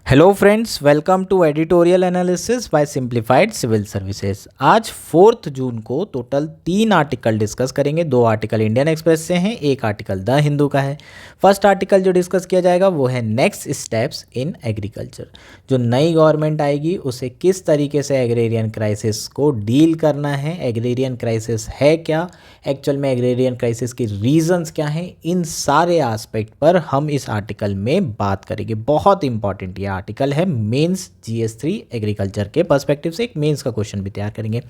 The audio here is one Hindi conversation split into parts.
Hello friends, welcome to editorial analysis by simplified civil services. आज 4 जून को टोटल 3 आर्टिकल डिस्कस करेंगे। 2 आर्टिकल इंडियन एक्सप्रेस से हैं, एक आर्टिकल द हिंदू का है। फर्स्ट आर्टिकल जो डिस्कस किया जाएगा वो है नेक्स्ट स्टेप्स इन एग्रीकल्चर। जो नई गवर्नमेंट आएगी उसे किस तरीके से एग्रेरियन क्राइसिस को डील करना है, एग्रेरियन क्राइसिस है क्या, एक्चुअल में एग्रेरियन क्राइसिस के रीजंस क्या हैं, इन सारे एस्पेक्ट पर हम इस आर्टिकल में बात करेंगे। बहुत इंपॉर्टेंट ये आर्टिकल है, मेंस GS3 एग्रीकल्चर के पर्सपेक्टिव से एक मेंस का क्वेश्चन भी तैयार करेंगे।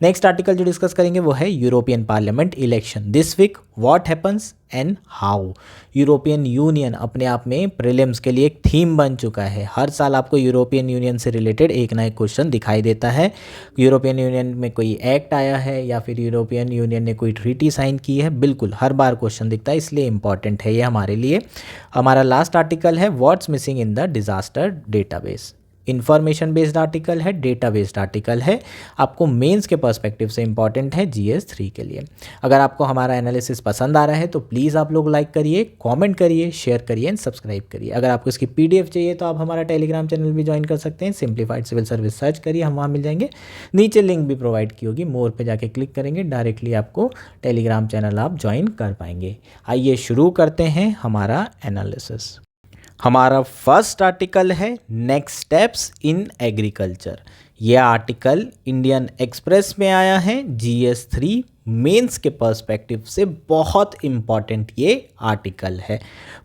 नेक्स्ट आर्टिकल जो डिस्कस करेंगे वो है European parliament election this week, what happens and how. European union अपने आप में प्रीलिम्स के लिए एक थीम बन चुका है। हर साल आपको यूरोपियन यूनियन से रिलेटेड एक ना एक क्वेश्चन दिखाई देता है। यूरोपियन यूनियन में कोई एक्ट आया है या फिर यूरोपियन यूनियन ने कोई ट्रीटी साइन की है, बिल्कुल हर बार क्वेश्चन दिखता है, इसलिए इंपॉर्टेंट है ये हमारे लिए। हमारा लास्ट आर्टिकल है what's missing in the disaster database. Information based article है, डेटा बेस्ड आर्टिकल है, आपको मेंस के पर्सपेक्टिव से इंपॉर्टेंट है GS3 के लिए। अगर आपको हमारा एनालिसिस पसंद आ रहा है तो प्लीज़ आप लोग लाइक करिए, कमेंट करिए, शेयर करिए एंड सब्सक्राइब करिए। अगर आपको इसकी PDF चाहिए तो आप हमारा टेलीग्राम चैनल भी ज्वाइन कर सकते हैं। सिंप्लीफाइड सिविल सर्विस सर्च करिए, हम वहाँ मिल जाएंगे। नीचे लिंक भी प्रोवाइड की होगी, मोर पे जाके क्लिक करेंगे, डायरेक्टली आपको टेलीग्राम चैनल आप ज्वाइन कर पाएंगे। आइए शुरू करते हैं हमारा एनालिसिस। हमारा फर्स्ट आर्टिकल है नेक्स्ट स्टेप्स इन एग्रीकल्चर। यह आर्टिकल इंडियन एक्सप्रेस में आया है, GS3 मेंस के पर्सपेक्टिव से बहुत इम्पॉर्टेंट ये आर्टिकल है।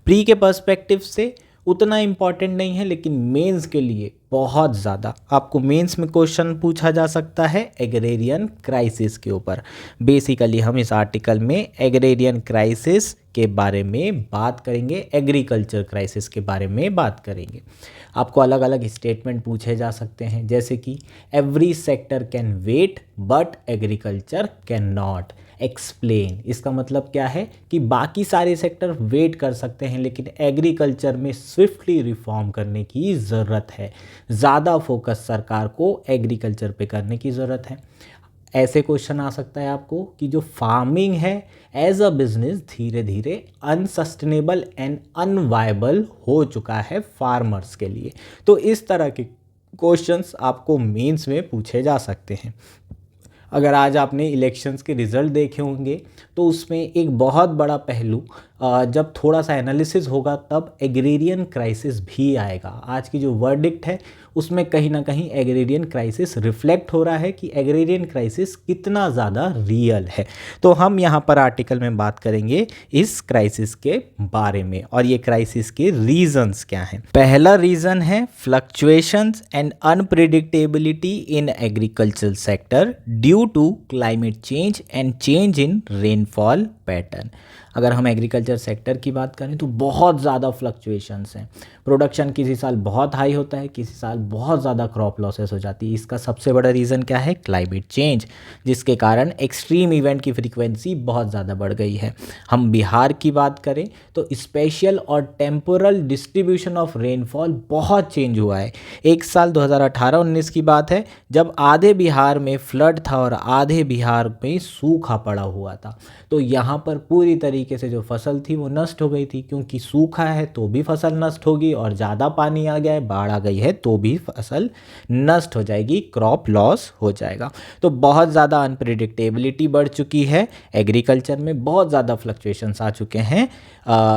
प्री के पर्सपेक्टिव से उतना इम्पॉर्टेंट नहीं है, लेकिन मेंस के लिए बहुत ज़्यादा। आपको मेंस में क्वेश्चन पूछा जा सकता है एग्रेरियन क्राइसिस के ऊपर। बेसिकली हम इस आर्टिकल में एग्रेरियन क्राइसिस के बारे में बात करेंगे, एग्रीकल्चर क्राइसिस के बारे में बात करेंगे। आपको अलग अलग स्टेटमेंट पूछे जा सकते हैं, जैसे कि every sector can wait but agriculture can not. Explain, इसका मतलब क्या है कि बाकी सारे सेक्टर वेट कर सकते हैं लेकिन एग्रीकल्चर में स्विफ्टली रिफॉर्म करने की ज़रूरत है। ज़्यादा फोकस सरकार को एग्रीकल्चर पे करने की ज़रूरत है। ऐसे क्वेश्चन आ सकता है आपको कि जो फार्मिंग है एज अ बिजनेस धीरे धीरे अनसस्टेनेबल एंड अनवायबल हो चुका है फार्मर्स के लिए। तो इस तरह के क्वेश्चंस आपको मेंस में पूछे जा सकते हैं। अगर आज आपने इलेक्शंस के रिज़ल्ट देखे होंगे तो उसमें एक बहुत बड़ा पहलू, जब थोड़ा सा एनालिसिस होगा तब एग्रेरियन क्राइसिस भी आएगा। आज की जो वर्डिक्ट है उसमें कहीं ना कहीं एग्रेरियन क्राइसिस रिफ्लेक्ट हो रहा है कि एग्रेरियन क्राइसिस कितना ज़्यादा रियल है। तो हम यहाँ पर आर्टिकल में बात करेंगे इस क्राइसिस के बारे में और ये क्राइसिस के रीजंस क्या हैं। पहला रीज़न है fluctuations and unpredictability in agriculture sector due to climate change and change in rainfall pattern. अगर हम एग्रीकल्चर सेक्टर की बात करें तो बहुत ज़्यादा फ्लक्चुएशंस हैं। प्रोडक्शन किसी साल बहुत हाई होता है, किसी साल बहुत ज़्यादा क्रॉप लॉसेस हो जाती है। इसका सबसे बड़ा रीज़न क्या है? क्लाइमेट चेंज, जिसके कारण एक्सट्रीम इवेंट की फ्रीक्वेंसी बहुत ज़्यादा बढ़ गई है। हम बिहार की बात करें तो स्पेशल और टेम्पोरल डिस्ट्रीब्यूशन ऑफ रेनफॉल बहुत चेंज हुआ है। एक साल 2018-19 की बात है जब आधे बिहार में फ्लड था और आधे बिहार में सूखा पड़ा हुआ था। तो यहाँ पर पूरी तरीके से जो फसल थी वो नष्ट हो गई थी, क्योंकि सूखा है तो भी फसल नष्ट होगी और ज़्यादा पानी आ गया है, बाढ़ आ गई है तो भी फसल नष्ट हो जाएगी, क्रॉप लॉस हो जाएगा। तो बहुत ज़्यादा अनप्रिडिक्टेबिलिटी बढ़ चुकी है एग्रीकल्चर में, बहुत ज़्यादा फ्लक्चुएशंस आ चुके हैं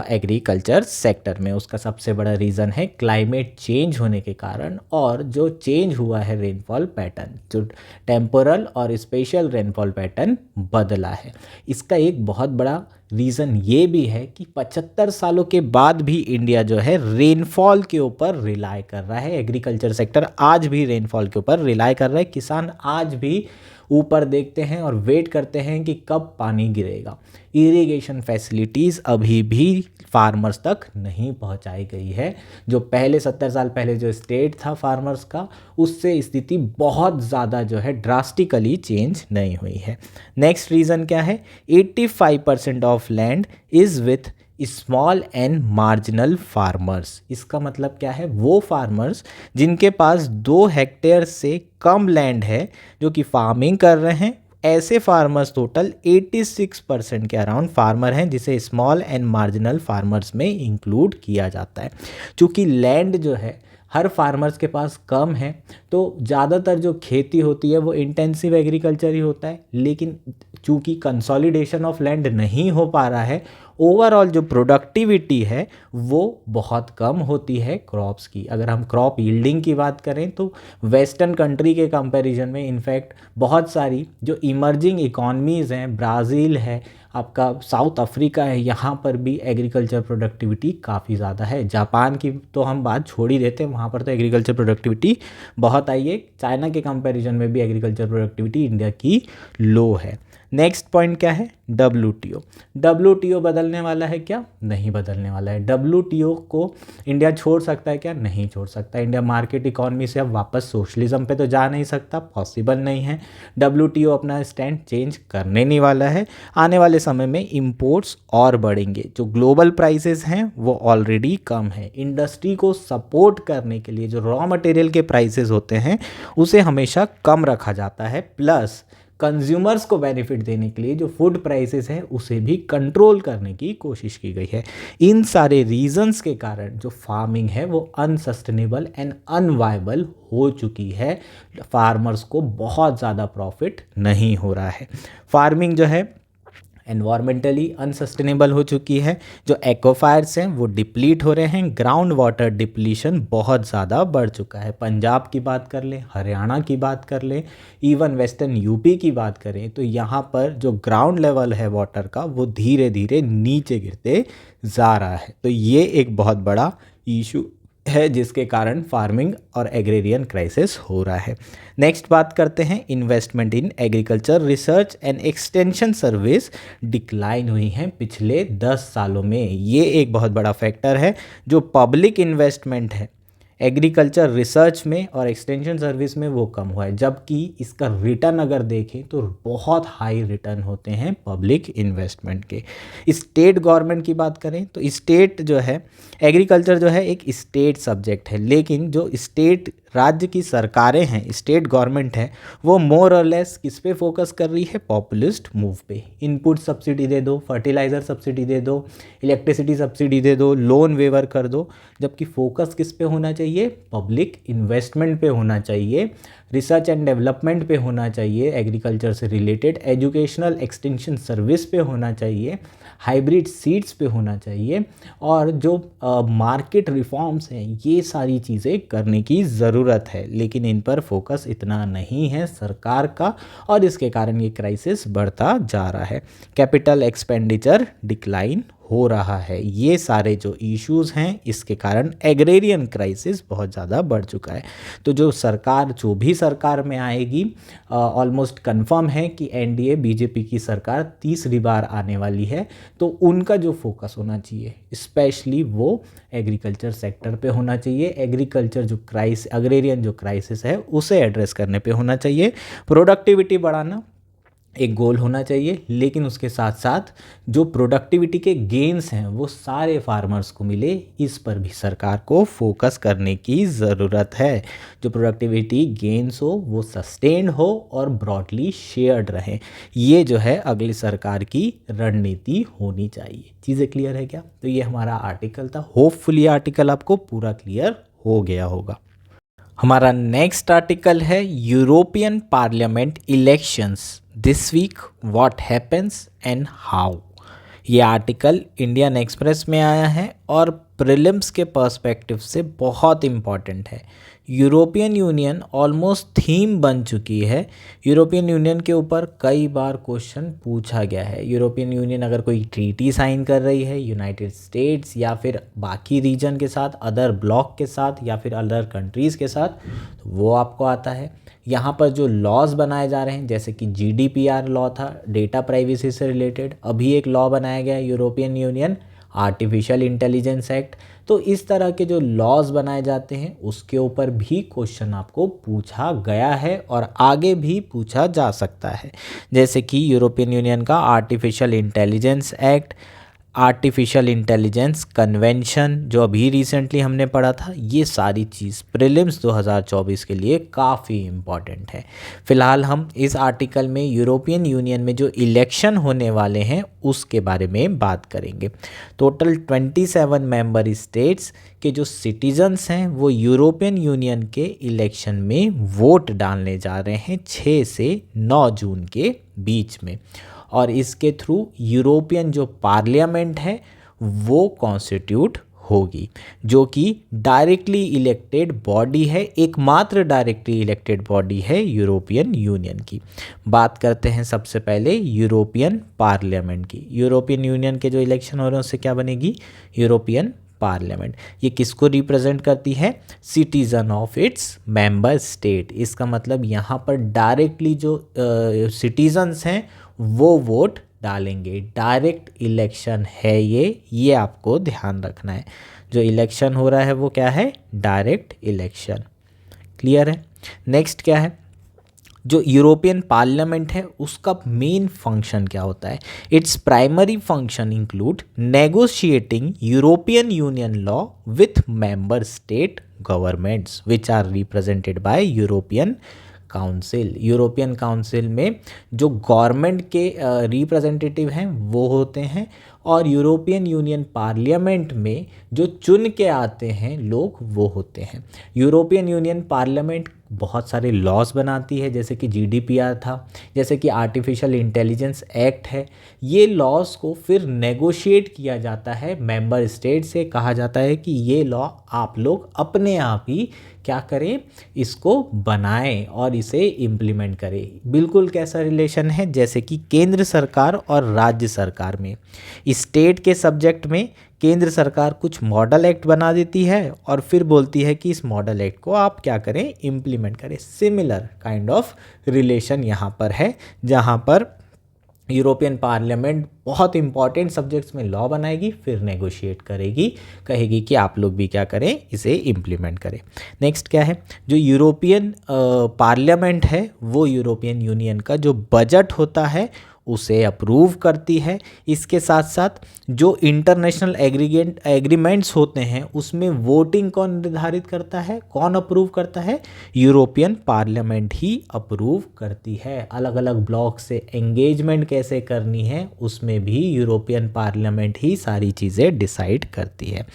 एग्रीकल्चर सेक्टर में। उसका सबसे बड़ा रीज़न है क्लाइमेट चेंज होने के कारण, और जो चेंज हुआ है रेनफॉल पैटर्न, जो टेम्पोरल और स्पेशल रेनफॉल पैटर्न बदला है। इसका एक बहुत बड़ा रीज़न ये भी है कि 75 सालों के बाद भी इंडिया जो है रेनफॉल के ऊपर रिलाई कर रहा है। एग्रीकल्चर सेक्टर आज भी रेनफॉल के ऊपर रिलाई कर रहा है। किसान आज भी ऊपर देखते हैं और वेट करते हैं कि कब पानी गिरेगा। इरिगेशन फैसिलिटीज़ अभी भी फार्मर्स तक नहीं पहुंचाई गई है। जो पहले 70 साल पहले जो स्टेट था फार्मर्स का, उससे स्थिति बहुत ज़्यादा जो है ड्रास्टिकली चेंज नहीं हुई है। नेक्स्ट रीज़न क्या है? 85% of land is with small and marginal farmers. इसका मतलब क्या है? वो फार्मर्स जिनके पास 2 हेक्टेयर से कम लैंड है, जो कि फार्मिंग कर रहे हैं, ऐसे फार्मर्स टोटल 86% के अराउंड फार्मर हैं, जिसे स्मॉल एंड मार्जिनल फार्मर्स में इंक्लूड किया जाता है। चूँकि लैंड जो है हर फार्मर्स के पास कम है, तो ज़्यादातर जो खेती होती है वो इंटेंसिव एग्रीकल्चर ही होता है। लेकिन चूँकि कंसोलिडेशन ऑफ लैंड नहीं हो पा रहा है, ओवरऑल जो प्रोडक्टिविटी है वो बहुत कम होती है क्रॉप्स की। अगर हम क्रॉप यील्डिंग की बात करें तो वेस्टर्न कंट्री के कंपैरिजन में इनफैक्ट बहुत सारी जो इमर्जिंग इकॉनमीज़ हैं, ब्राज़ील है, आपका साउथ अफ्रीका है, यहाँ पर भी एग्रीकल्चर प्रोडक्टिविटी काफ़ी ज़्यादा है। जापान की तो हम बात छोड़ ही देते हैं, वहाँ पर तो एग्रीकल्चर प्रोडक्टिविटी बहुत आई है। चाइना के कंपैरिजन में भी एग्रीकल्चर प्रोडक्टिविटी इंडिया की लो है। नेक्स्ट पॉइंट क्या है? WTO। WTO बदलने वाला है क्या? नहीं बदलने वाला है। WTO को इंडिया छोड़ सकता है क्या? नहीं छोड़ सकता। इंडिया मार्केट इकॉनमी से अब वापस सोशलिज्म पे तो जा नहीं सकता, पॉसिबल नहीं है। WTO अपना स्टैंड चेंज करने नहीं वाला है। आने वाले समय में इंपोर्ट्स और बढ़ेंगे। जो ग्लोबल प्राइसेस हैं वो ऑलरेडी कम है। इंडस्ट्री को सपोर्ट करने के लिए जो रॉ मटेरियल के प्राइसेस होते हैं उसे हमेशा कम रखा जाता है, प्लस कंज्यूमर्स को बेनिफिट देने के लिए जो फूड प्राइसेस है उसे भी कंट्रोल करने की कोशिश की गई है। इन सारे रीजंस के कारण जो फार्मिंग है वो अनसस्टेनेबल एंड अनवायबल हो चुकी है। फार्मर्स को बहुत ज़्यादा प्रॉफिट नहीं हो रहा है। फार्मिंग जो है एनवायरमेंटली अनसस्टेनेबल हो चुकी है। जो एक्वाफायर्स हैं वो डिप्लीट हो रहे हैं। ग्राउंड वाटर डिप्लीशन बहुत ज़्यादा बढ़ चुका है। पंजाब की बात कर लें, हरियाणा की बात कर लें, इवन वेस्टर्न यूपी की बात करें तो यहाँ पर जो ग्राउंड लेवल है वाटर का वो धीरे धीरे नीचे गिरते जा रहा है। तो ये एक बहुत बड़ा इशू है जिसके कारण फार्मिंग और एग्रेरियन क्राइसिस हो रहा है। नेक्स्ट बात करते हैं investment in agriculture research and extension service decline हुई हैं पिछले 10 सालों में। ये एक बहुत बड़ा फैक्टर है। जो पब्लिक इन्वेस्टमेंट है एग्रीकल्चर रिसर्च में और एक्सटेंशन सर्विस में वो कम हुआ है, जबकि इसका रिटर्न अगर देखें तो बहुत हाई रिटर्न होते हैं पब्लिक इन्वेस्टमेंट के। स्टेट गवर्नमेंट की बात करें तो स्टेट जो है एग्रीकल्चर जो है एक स्टेट सब्जेक्ट है, लेकिन जो स्टेट राज्य की सरकारें हैं, स्टेट गवर्नमेंट है, वो मोर और लेस किस पे फोकस कर रही है? पॉपुलिस्ट मूव पे। इनपुट सब्सिडी दे दो, फर्टिलाइज़र सब्सिडी दे दो, इलेक्ट्रिसिटी सब्सिडी दे दो, लोन वेवर कर दो, जबकि फोकस किस पे होना चाहिए? पब्लिक इन्वेस्टमेंट पे होना चाहिए, रिसर्च एंड डेवलपमेंट पे होना चाहिए, एग्रीकल्चर से रिलेटेड एजुकेशनल एक्सटेंशन सर्विस पे होना चाहिए, हाइब्रिड सीड्स पे होना चाहिए, और जो मार्केट रिफॉर्म्स हैं ये सारी चीज़ें करने की ज़रूरत है। लेकिन इन पर फोकस इतना नहीं है सरकार का, और इसके कारण ये क्राइसिस बढ़ता जा रहा है। कैपिटल एक्सपेंडिचर डिक्लाइन हो रहा है। ये सारे जो इश्यूज़ हैं इसके कारण एग्रेरियन क्राइसिस बहुत ज़्यादा बढ़ चुका है। तो जो भी सरकार में आएगी, ऑलमोस्ट कंफर्म है कि एनडीए बीजेपी की सरकार तीसरी बार आने वाली है, तो उनका जो फोकस होना चाहिए स्पेशली वो एग्रीकल्चर सेक्टर पे होना चाहिए। एग्रीकल्चर जो एग्रेरियन जो क्राइसिस है उसे एड्रेस करने पे होना चाहिए। प्रोडक्टिविटी बढ़ाना एक गोल होना चाहिए, लेकिन उसके साथ साथ जो प्रोडक्टिविटी के गेन्स हैं वो सारे फार्मर्स को मिले, इस पर भी सरकार को फोकस करने की ज़रूरत है। जो प्रोडक्टिविटी गेन्स हो वो सस्टेन्ड हो और ब्रॉडली शेयर्ड रहे। ये जो है अगली सरकार की रणनीति होनी चाहिए। चीज़ें क्लियर है क्या? तो ये हमारा आर्टिकल था। होपफुली आर्टिकल आपको पूरा क्लियर हो गया होगा। हमारा नेक्स्ट आर्टिकल है European parliament elections this week what happens and how. ये आर्टिकल इंडियन एक्सप्रेस में आया है और प्रीलिम्स के पर्सपेक्टिव से बहुत इम्पॉर्टेंट है। यूरोपियन यूनियन ऑलमोस्ट थीम बन चुकी है। यूरोपियन यूनियन के ऊपर कई बार क्वेश्चन पूछा गया है। यूरोपियन यूनियन अगर कोई ट्रीटी साइन कर रही है यूनाइटेड स्टेट्स या फिर बाकी रीजन के साथ, अदर ब्लॉक के साथ या फिर अदर कंट्रीज़ के साथ, तो वो आपको आता है। यहाँ पर जो लॉज बनाए जा रहे हैं जैसे कि GDPR लॉ था डेटा प्राइवेसी से रिलेटेड, अभी एक लॉ बनाया गया है European union artificial intelligence act. तो इस तरह के जो लॉज बनाए जाते हैं उसके ऊपर भी क्वेश्चन आपको पूछा गया है और आगे भी पूछा जा सकता है। जैसे कि यूरोपियन यूनियन का artificial intelligence act artificial intelligence convention जो अभी रिसेंटली हमने पढ़ा था, ये सारी चीज़ प्रीलिम्स 2024 के लिए काफ़ी इम्पॉर्टेंट है। फ़िलहाल हम इस आर्टिकल में यूरोपियन यूनियन में जो इलेक्शन होने वाले हैं उसके बारे में बात करेंगे। टोटल 27 मेंबर स्टेट्स के जो सिटीजन्स हैं वो यूरोपियन यूनियन के इलेक्शन में वोट डालने जा रहे हैं 6 से 9 जून के बीच में, और इसके थ्रू यूरोपियन जो पार्लियामेंट है वो कॉन्स्टिट्यूट होगी, जो कि डायरेक्टली इलेक्टेड बॉडी है, एकमात्र डायरेक्टली इलेक्टेड बॉडी है यूरोपियन यूनियन की। बात करते हैं सबसे पहले यूरोपियन पार्लियामेंट की। यूरोपियन यूनियन के जो इलेक्शन हो रहे हैं उससे क्या बनेगी? European parliament. ये किसको रिप्रेजेंट करती है? Citizen of its member state. इसका मतलब यहाँ पर डायरेक्टली जो सिटीजन्स हैं वो वोट डालेंगे। डायरेक्ट इलेक्शन है ये आपको ध्यान रखना है। जो इलेक्शन हो रहा है वो क्या है? Direct election. क्लियर है? नेक्स्ट क्या है? जो यूरोपियन पार्लियामेंट है उसका मेन फंक्शन क्या होता है? Its primary function include negotiating European union law with member state governments which are represented by European council. European council में जो गवर्नमेंट के रिप्रेजेंटेटिव हैं वो होते हैं, और यूरोपियन यूनियन पार्लियामेंट में जो चुन के आते हैं लोग वो होते हैं। यूरोपियन यूनियन पार्लियामेंट बहुत सारे लॉज बनाती है, जैसे कि जीडीपीआर था, जैसे कि आर्टिफिशियल इंटेलिजेंस एक्ट है। ये लॉज को फिर नेगोशिएट किया जाता है मेंबर स्टेट से। कहा जाता है कि ये लॉ आप लोग अपने आप ही क्या करें, इसको बनाएं और इसे इम्प्लीमेंट करें। बिल्कुल कैसा रिलेशन है? जैसे कि केंद्र सरकार और राज्य सरकार में, स्टेट के सब्जेक्ट में केंद्र सरकार कुछ मॉडल एक्ट बना देती है और फिर बोलती है कि इस मॉडल एक्ट को आप क्या करें, इम्प्लीमेंट करें। सिमिलर काइंड ऑफ रिलेशन यहाँ पर है, जहाँ पर यूरोपियन पार्लियामेंट बहुत इंपॉर्टेंट सब्जेक्ट्स में लॉ बनाएगी, फिर नेगोशिएट करेगी, कहेगी कि आप लोग भी क्या करें, इसे इम्प्लीमेंट करें। नेक्स्ट क्या है? जो यूरोपियन पार्लियामेंट है वो यूरोपियन यूनियन का जो बजट होता है उसे अप्रूव करती है। इसके साथ साथ जो इंटरनेशनल एग्रीमेंट्स होते हैं उसमें वोटिंग कौन निर्धारित करता है, कौन अप्रूव करता है? यूरोपियन पार्लियामेंट ही अप्रूव करती है। अलग अलग ब्लॉक से एंगेजमेंट कैसे करनी है उसमें भी यूरोपियन पार्लियामेंट ही सारी चीज़ें डिसाइड करती है।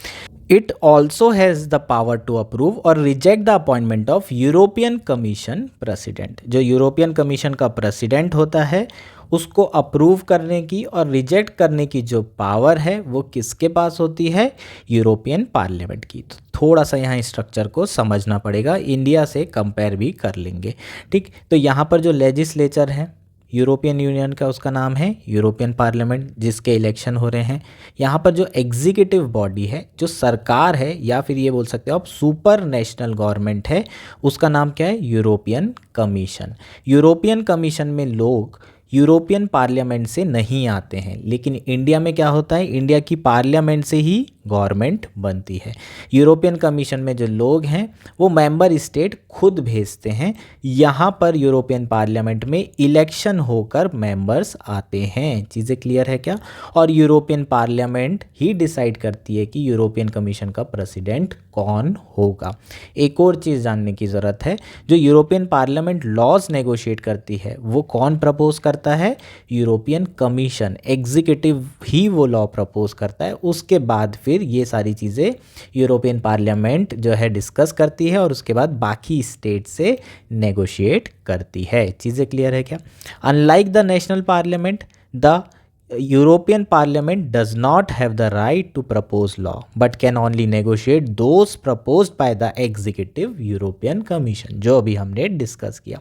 It also has the power to approve और reject the appointment of European commission president. जो यूरोपियन कमीशन का प्रेसिडेंट होता है उसको अप्रूव करने की और रिजेक्ट करने की जो पावर है वो किसके पास होती है? यूरोपियन पार्लियामेंट की। तो थोड़ा सा यहाँ स्ट्रक्चर को समझना पड़ेगा, इंडिया से कंपेयर भी कर लेंगे। ठीक, तो यहाँ पर जो लेजिस्लेचर है यूरोपियन यूनियन का उसका नाम है यूरोपियन पार्लियामेंट, जिसके इलेक्शन हो रहे हैं। यहाँ पर जो एग्जीक्यूटिव बॉडी है, जो सरकार है, या फिर ये बोल सकते हो आप सुपर नेशनल गवर्नमेंट है, उसका नाम क्या है? European commission. यूरोपियन कमीशन में लोग यूरोपियन पार्लियामेंट से नहीं आते हैं, लेकिन इंडिया में क्या होता है? इंडिया की पार्लियामेंट से ही गवर्नमेंट बनती है। यूरोपियन कमीशन में जो लोग हैं वो मेंबर स्टेट खुद भेजते हैं। यहाँ पर यूरोपियन पार्लियामेंट में इलेक्शन होकर मेंबर्स आते हैं। चीज़ें क्लियर है क्या? और यूरोपियन पार्लियामेंट ही डिसाइड करती है कि यूरोपियन कमीशन का प्रेसिडेंट कौन होगा। एक और चीज़ जानने की ज़रूरत है, जो यूरोपियन पार्लियामेंट लॉज नेगोशिएट करती है वो कौन प्रपोज करता है? यूरोपियन कमीशन, एग्जीक्यूटिव ही वो लॉ प्रपोज करता है। उसके बाद फिर ये सारी चीज़ें यूरोपियन पार्लियामेंट जो है डिस्कस करती है और उसके बाद बाकी स्टेट से नेगोशिएट करती है। चीज़ें क्लियर है क्या? Unlike the national parliament, the European Parliament does not have the right to propose law but can only negotiate those proposed by the executive European Commission, जो अभी हमने डिस्कस किया।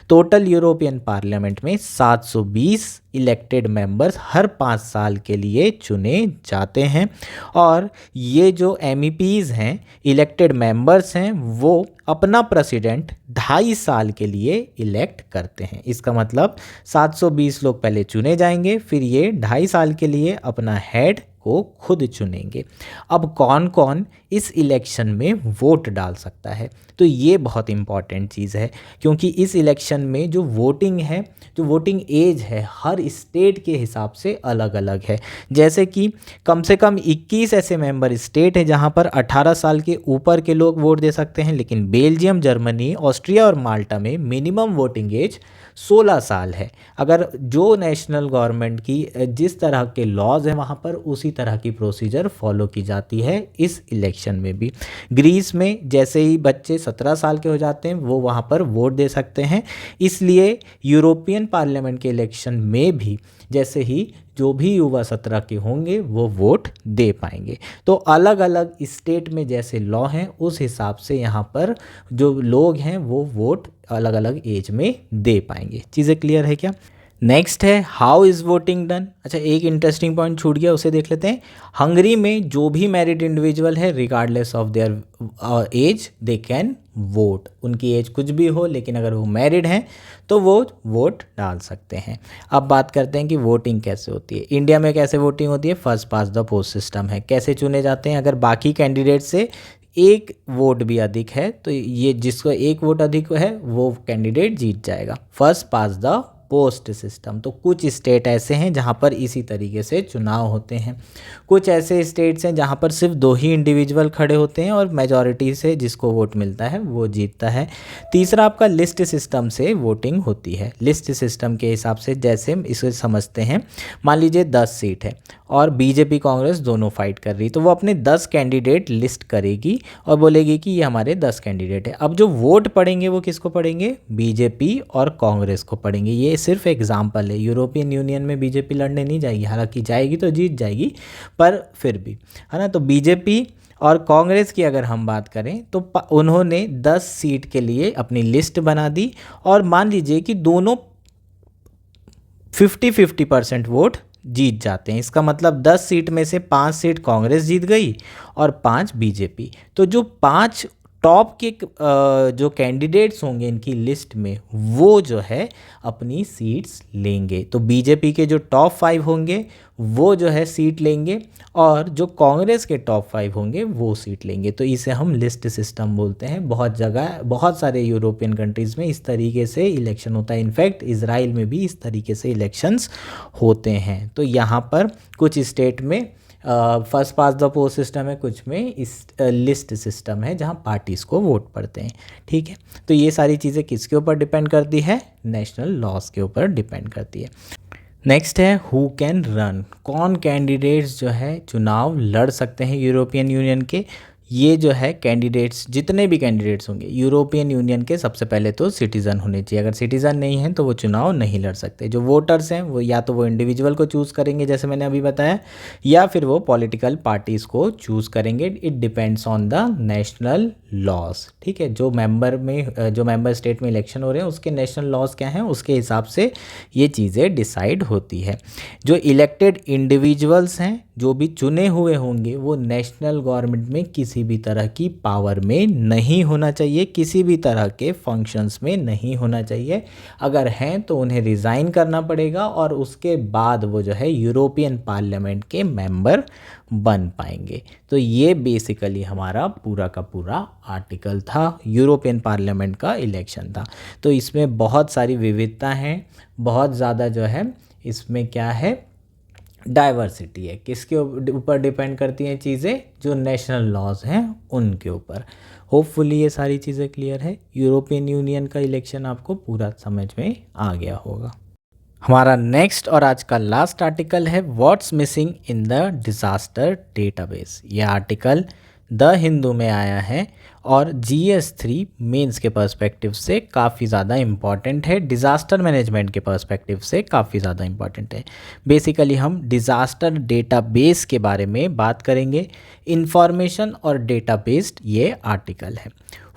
टोटल यूरोपियन पार्लियामेंट में 720 इलेक्टेड मेंबर्स हर 5 साल के लिए चुने जाते हैं, और ये जो MEPs हैं, इलेक्टेड मेंबर्स हैं, वो अपना प्रेसिडेंट 2.5 साल के लिए इलेक्ट करते हैं। इसका मतलब 720 लोग पहले चुने जाएंगे, फिर ये 2.5 साल के लिए अपना हेड को खुद चुनेंगे। अब कौन कौन इस इलेक्शन में वोट डाल सकता है। तो ये बहुत इम्पॉर्टेंट चीज़ है, क्योंकि इस इलेक्शन में जो वोटिंग है, जो वोटिंग एज है, हर स्टेट के हिसाब से अलग अलग है। जैसे कि कम से कम 21 ऐसे मेंबर स्टेट हैं जहां पर 18 साल के ऊपर के लोग वोट दे सकते हैं, लेकिन बेल्जियम, जर्मनी, ऑस्ट्रिया और माल्टा में मिनिमम वोटिंग एज 16 साल है। अगर जो नेशनल गवर्नमेंट की जिस तरह के लॉज हैं वहाँ पर उसी तरह की प्रोसीजर फॉलो की जाती है इस इलेक्शन में भी। ग्रीस में जैसे ही बच्चे 17 साल के हो जाते हैं वो वहाँ पर वोट दे सकते हैं। इसलिए यूरोपियन पार्लियामेंट के इलेक्शन में भी जैसे ही जो भी युवा 17 के होंगे वो वोट दे पाएंगे। तो अलग अलग स्टेट में जैसे लॉ हैं उस हिसाब से यहाँ पर जो लोग हैं वो वोट अलग अलग एज में दे पाएंगे। चीज़ें क्लियर है क्या? नेक्स्ट है हाउ इज़ वोटिंग डन। अच्छा, एक इंटरेस्टिंग पॉइंट छूट गया, उसे देख लेते हैं। हंगरी में जो भी मैरिड इंडिविजुअल है regardless of their age they can vote. उनकी एज कुछ भी हो लेकिन अगर वो मैरिड हैं तो वो वोट डाल सकते हैं। अब बात करते हैं कि वोटिंग कैसे होती है। इंडिया में कैसे वोटिंग होती है? First pass the post system है। कैसे चुने जाते हैं? अगर बाकी कैंडिडेट से एक वोट भी अधिक है तो ये जिसको एक वोट अधिक है वो कैंडिडेट जीत जाएगा। First pass the post system. तो कुछ स्टेट ऐसे हैं जहां पर इसी तरीके से चुनाव होते हैं। कुछ ऐसे स्टेट्स हैं जहां पर सिर्फ 2 ही इंडिविजुअल खड़े होते हैं और मेजॉरिटी से जिसको वोट मिलता है वो जीतता है। तीसरा आपका लिस्ट सिस्टम से वोटिंग होती है। लिस्ट सिस्टम के हिसाब से जैसे इसे समझते हैं, मान लीजिए 10 सीट है और बीजेपी कांग्रेस दोनों फाइट कर रही, तो वो अपने 10 कैंडिडेट लिस्ट करेगी और बोलेगी कि ये हमारे 10 कैंडिडेट है। अब जो वोट पड़ेंगे वो किसको पड़ेंगे? बीजेपी और कांग्रेस को पड़ेंगे। ये सिर्फ एग्जाम्पल है। यूरोपियन यूनियन में बीजेपी लड़ने नहीं जाएगी, हालांकि जाएगी तो जीत जाएगी, पर फिर भी, है ना। तो बीजेपी और कांग्रेस की अगर हम बात करें तो उन्होंने 10 सीट के लिए अपनी लिस्ट बना दी और मान लीजिए कि दोनों 50-50% वोट जीत जाते हैं। इसका मतलब 10 सीट में से 5 सीट कांग्रेस जीत गई और 5 बीजेपी। तो जो 5 टॉप के जो कैंडिडेट्स होंगे इनकी लिस्ट में वो जो है अपनी सीट्स लेंगे। तो बीजेपी के जो टॉप 5 होंगे वो जो है सीट लेंगे और जो कांग्रेस के टॉप 5 होंगे वो सीट लेंगे। तो इसे हम लिस्ट सिस्टम बोलते हैं। बहुत जगह, बहुत सारे यूरोपियन कंट्रीज़ में इस तरीके से इलेक्शन होता है। इनफैक्ट इजराइल में भी इस तरीके से इलेक्शंस होते हैं। तो यहाँ पर कुछ स्टेट में first pass the post system है, कुछ में इस लिस्ट सिस्टम है जहां पार्टीज़ को वोट पड़ते हैं। ठीक है, तो ये सारी चीज़ें किसके ऊपर डिपेंड करती है? नेशनल लॉज के ऊपर डिपेंड करती है। नेक्स्ट है हु कैन रन। कौन कैंडिडेट्स जो है चुनाव लड़ सकते हैं यूरोपियन यूनियन के? ये जो है कैंडिडेट्स, जितने भी कैंडिडेट्स होंगे यूरोपियन यूनियन के, सबसे पहले तो सिटीज़न होने चाहिए। अगर सिटीज़न नहीं हैं तो वो चुनाव नहीं लड़ सकते। जो वोटर्स हैं वो या तो वो इंडिविजुअल को चूज़ करेंगे जैसे मैंने अभी बताया, या फिर वो पॉलिटिकल पार्टीज़ को चूज़ करेंगे। It depends on the national laws. ठीक है, जो मेंबर स्टेट में इलेक्शन हो रहे हैं उसके नेशनल लॉज क्या हैं उसके हिसाब से ये चीज़ें डिसाइड होती है। जो इलेक्टेड इंडिविजुअल्स हैं, जो भी चुने हुए होंगे, वो नेशनल गवर्नमेंट में किसी भी तरह की पावर में नहीं होना चाहिए, किसी भी तरह के फंक्शंस में नहीं होना चाहिए। अगर हैं तो उन्हें रिज़ाइन करना पड़ेगा और उसके बाद वो जो है यूरोपियन पार्लियामेंट के मेंबर बन पाएंगे। तो ये बेसिकली हमारा पूरा का पूरा आर्टिकल था, यूरोपियन पार्लियामेंट का इलेक्शन था। तो इसमें बहुत सारी विविधता हैं, बहुत ज़्यादा जो है इसमें क्या है डाइवर्सिटी है। किसके ऊपर डिपेंड करती हैं चीज़ें? जो नेशनल लॉज हैं उनके ऊपर। होपफुली ये सारी चीज़ें क्लियर है। यूरोपियन यूनियन का इलेक्शन आपको पूरा समझ में आ गया होगा। हमारा नेक्स्ट और आज का लास्ट आर्टिकल है what's missing in the disaster database. यह आर्टिकल द हिंदू में आया है और GS3 मेंस के पर्सपेक्टिव से काफ़ी ज़्यादा इम्पॉर्टेंट है, डिज़ास्टर मैनेजमेंट के पर्सपेक्टिव से काफ़ी ज़्यादा इम्पॉर्टेंट है। बेसिकली हम डिज़ास्टर डेटाबेस के बारे में बात करेंगे। इंफॉर्मेशन और डेटा बेस्ड ये आर्टिकल है।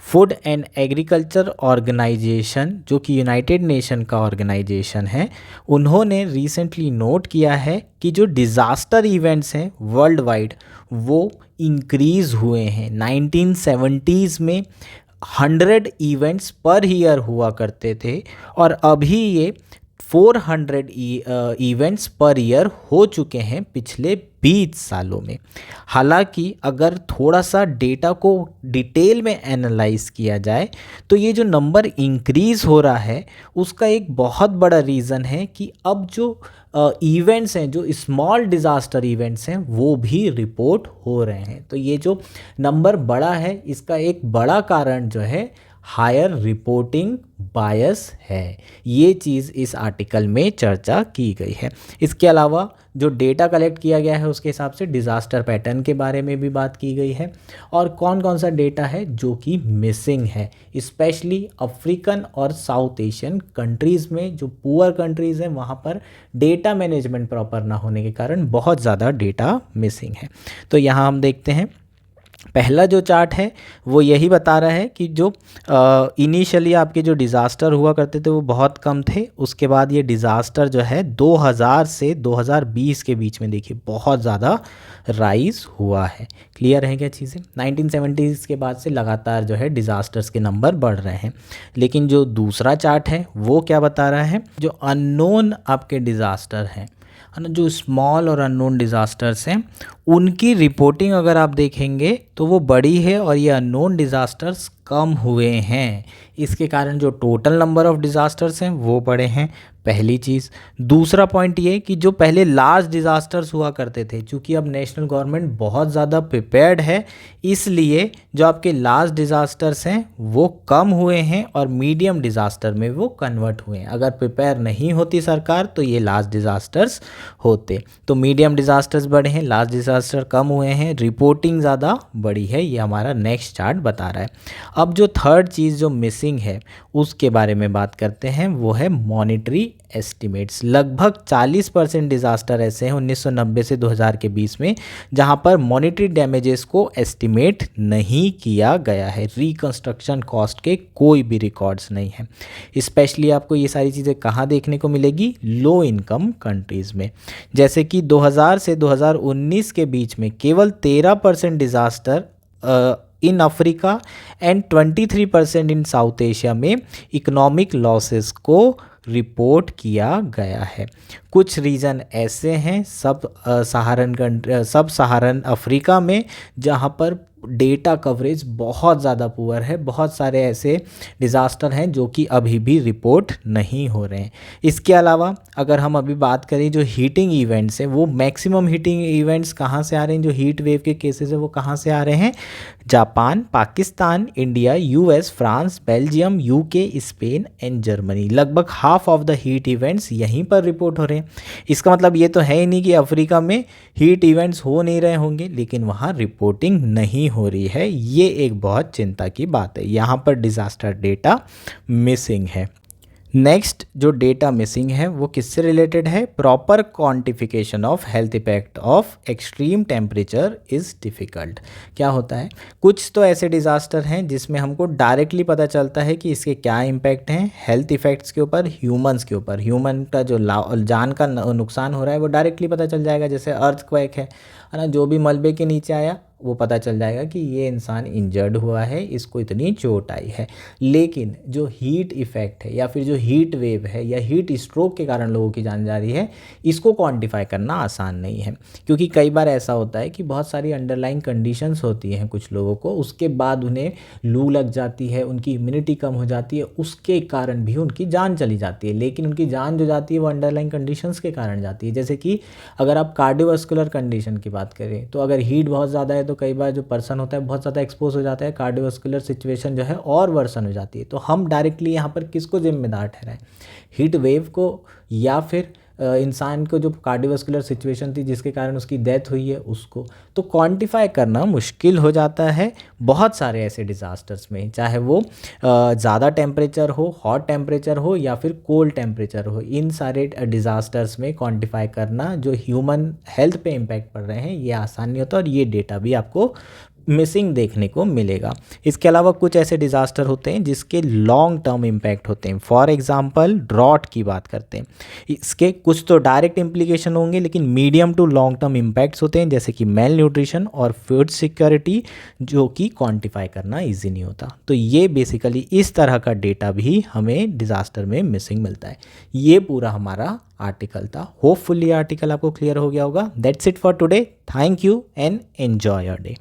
फूड एंड एग्रीकल्चर ऑर्गेनाइजेशन, जो कि यूनाइटेड नेशन का ऑर्गेनाइजेशन है, उन्होंने रिसेंटली नोट किया है कि जो डिज़ास्टर इवेंट्स हैं वर्ल्ड वाइड वो इंक्रीज़ हुए हैं। 1970s में 100 इवेंट्स पर ईयर हुआ करते थे और अभी ये 400 इवेंट्स पर ईयर हो चुके हैं पिछले 20 सालों में। हालांकि अगर थोड़ा सा डेटा को डिटेल में एनालाइज किया जाए तो ये जो नंबर इंक्रीज़ हो रहा है उसका एक बहुत बड़ा रीज़न है कि अब जो इवेंट्स हैं, जो स्मॉल डिज़ास्टर इवेंट्स हैं, वो भी रिपोर्ट हो रहे हैं। तो ये जो नंबर बड़ा है इसका एक बड़ा कारण जो है हायर रिपोर्टिंग बायस है। ये चीज़ इस आर्टिकल में चर्चा की गई है। इसके अलावा जो डेटा कलेक्ट किया गया है उसके हिसाब से डिज़ास्टर पैटर्न के बारे में भी बात की गई है और कौन कौन सा डेटा है जो कि मिसिंग है, स्पेशली अफ्रीकन और साउथ एशियन कंट्रीज़ में। जो पुअर कंट्रीज़ हैं वहाँ पर डेटा मैनेजमेंट प्रॉपर ना होने के कारण बहुत ज़्यादा डेटा मिसिंग है। तो यहाँ हम देखते हैं पहला जो चार्ट है वो यही बता रहा है कि जो इनिशियली आपके जो डिज़ास्टर हुआ करते थे वो बहुत कम थे। उसके बाद ये डिज़ास्टर जो है 2000 से 2020 के बीच में देखिए बहुत ज़्यादा राइज हुआ है। क्लियर है क्या चीज़ें? 1970s के बाद से लगातार जो है डिज़ास्टर्स के नंबर बढ़ रहे हैं। लेकिन जो दूसरा चार्ट है वो क्या बता रहा है, जो अननोन आपके डिज़ास्टर हैं, है ना, जो स्मॉल और अननोन डिज़ास्टर्स हैं उनकी रिपोर्टिंग अगर आप देखेंगे तो वो बड़ी है और ये अननोन डिज़ास्टर्स कम हुए हैं। इसके कारण जो टोटल नंबर ऑफ डिज़ास्टर्स हैं वो बड़े हैं, पहली चीज़। दूसरा पॉइंट ये कि जो पहले लार्ज डिज़ास्टर्स हुआ करते थे, चूँकि अब नेशनल गवर्नमेंट बहुत ज़्यादा प्रिपेयर्ड है इसलिए जो आपके लार्ज डिज़ास्टर्स हैं वो कम हुए हैं और मीडियम डिज़ास्टर में वो कन्वर्ट हुए हैं। अगर प्रिपेयर नहीं होती सरकार तो ये लार्ज डिज़ास्टर्स होते। तो मीडियम डिज़ास्टर्स बड़े हैं, लार्ज डिज़ास्टर कम हुए हैं, रिपोर्टिंग ज़्यादा बड़ी है। ये हमारा नेक्स्ट चार्ट बता रहा है। अब जो थर्ड चीज़ जो मिसिंग है उसके बारे में बात करते हैं, वो है मॉनिटरी एस्टिमेट्स। लगभग 40% डिज़ास्टर ऐसे हैं 1990 से 2000 के बीच में जहां पर मॉनिटरी डैमेजेस को एस्टिमेट नहीं किया गया है। रिकंस्ट्रक्शन कॉस्ट के कोई भी रिकॉर्ड्स नहीं है। स्पेशली आपको ये सारी चीज़ें कहाँ देखने को मिलेगी? लो इनकम कंट्रीज़ में। जैसे कि 2000 से 2019 के बीच में केवल 13% disaster in Africa and 23% in south Asia में इकोनॉमिक लॉसेस को रिपोर्ट किया गया है। कुछ रीज़न ऐसे हैं सब सहारन अफ्रीका में जहाँ पर डेटा कवरेज बहुत ज़्यादा पुअर है। बहुत सारे ऐसे डिज़ास्टर हैं जो कि अभी भी रिपोर्ट नहीं हो रहे हैं। इसके अलावा अगर हम अभी बात करें जो हीटिंग इवेंट्स हैं, वो मैक्सिमम हीटिंग इवेंट्स कहाँ से आ रहे हैं, जो हीट वेव के केसेस है वो कहाँ से आ रहे हैं? Japan, Pakistan, India, US, France, Belgium, UK, Spain and Germany. लगभग half of the heat events यहीं पर रिपोर्ट हो रहे हैं। इसका मतलब ये तो है ही नहीं कि अफ्रीका में हीट इवेंट्स हो नहीं रहे होंगे, लेकिन वहाँ रिपोर्टिंग नहीं हो रही है। ये एक बहुत चिंता की बात है। यहाँ पर डिज़ास्टर डेटा मिसिंग है। नेक्स्ट जो डेटा मिसिंग है वो किससे रिलेटेड है? Proper quantification of health effect of extreme temperature is difficult. क्या होता है, कुछ तो ऐसे डिज़ास्टर हैं जिसमें हमको डायरेक्टली पता चलता है कि इसके क्या इम्पैक्ट हैं हेल्थ इफ़ेक्ट्स के ऊपर, ह्यूमंस के ऊपर। ह्यूमन का जो जान का नुकसान हो रहा है वो डायरेक्टली पता चल जाएगा। जैसे अर्थक्वेक है ना, जो भी मलबे के नीचे आया वो पता चल जाएगा कि ये इंसान इंजर्ड हुआ है, इसको इतनी चोट आई है। लेकिन जो हीट इफ़ेक्ट है या फिर जो हीट वेव है या हीट स्ट्रोक के कारण लोगों की जान जा रही है, इसको क्वांटिफाई करना आसान नहीं है। क्योंकि कई बार ऐसा होता है कि बहुत सारी अंडरलाइंग कंडीशंस होती हैं कुछ लोगों को, उसके बाद उन्हें लू लग जाती है, उनकी इम्यूनिटी कम हो जाती है, उसके कारण भी उनकी जान चली जाती है। लेकिन उनकी जान जो जाती है वो अंडरलाइंग कंडीशंस के कारण जाती है। जैसे कि अगर आप कार्डियोवास्कुलर कंडीशन की बात करें तो अगर हीट बहुत ज़्यादा है तो कई बार जो पर्सन होता है बहुत ज़्यादा एक्सपोज हो जाता है, कार्डियोवास्कुलर सिचुएशन जो है और वर्सन हो जाती है। तो हम डायरेक्टली यहाँ पर किसको जिम्मेदार ठहराएं, हीट वेव को या फिर इंसान को जो कार्डियोवास्कुलर सिचुएशन थी जिसके कारण उसकी डेथ हुई है उसको? तो क्वांटिफाई करना मुश्किल हो जाता है बहुत सारे ऐसे डिज़ास्टर्स में, चाहे वो ज़्यादा टेम्परेचर हो, हॉट टेम्परेचर हो या फिर कोल्ड टेम्परेचर हो। इन सारे डिज़ास्टर्स में क्वांटिफाई करना जो ह्यूमन हेल्थ पे इम्पैक्ट पड़ रहे हैं ये आसान नहीं होता और ये डेटा भी आपको मिसिंग देखने को मिलेगा। इसके अलावा कुछ ऐसे डिज़ास्टर होते हैं जिसके लॉन्ग टर्म इम्पैक्ट होते हैं। फॉर एग्जांपल ड्रॉट की बात करते हैं, इसके कुछ तो डायरेक्ट इम्प्लीकेशन होंगे लेकिन medium to long term impacts होते हैं, जैसे कि मेल न्यूट्रिशन और फूड सिक्योरिटी, जो कि क्वांटिफाई करना ईजी नहीं होता। तो ये बेसिकली इस तरह का डेटा भी हमें डिज़ास्टर में मिसिंग मिलता है। ये पूरा हमारा आर्टिकल था। होपफुली आर्टिकल आपको क्लियर हो गया होगा। That's it for today. Thank you and enjoy your day.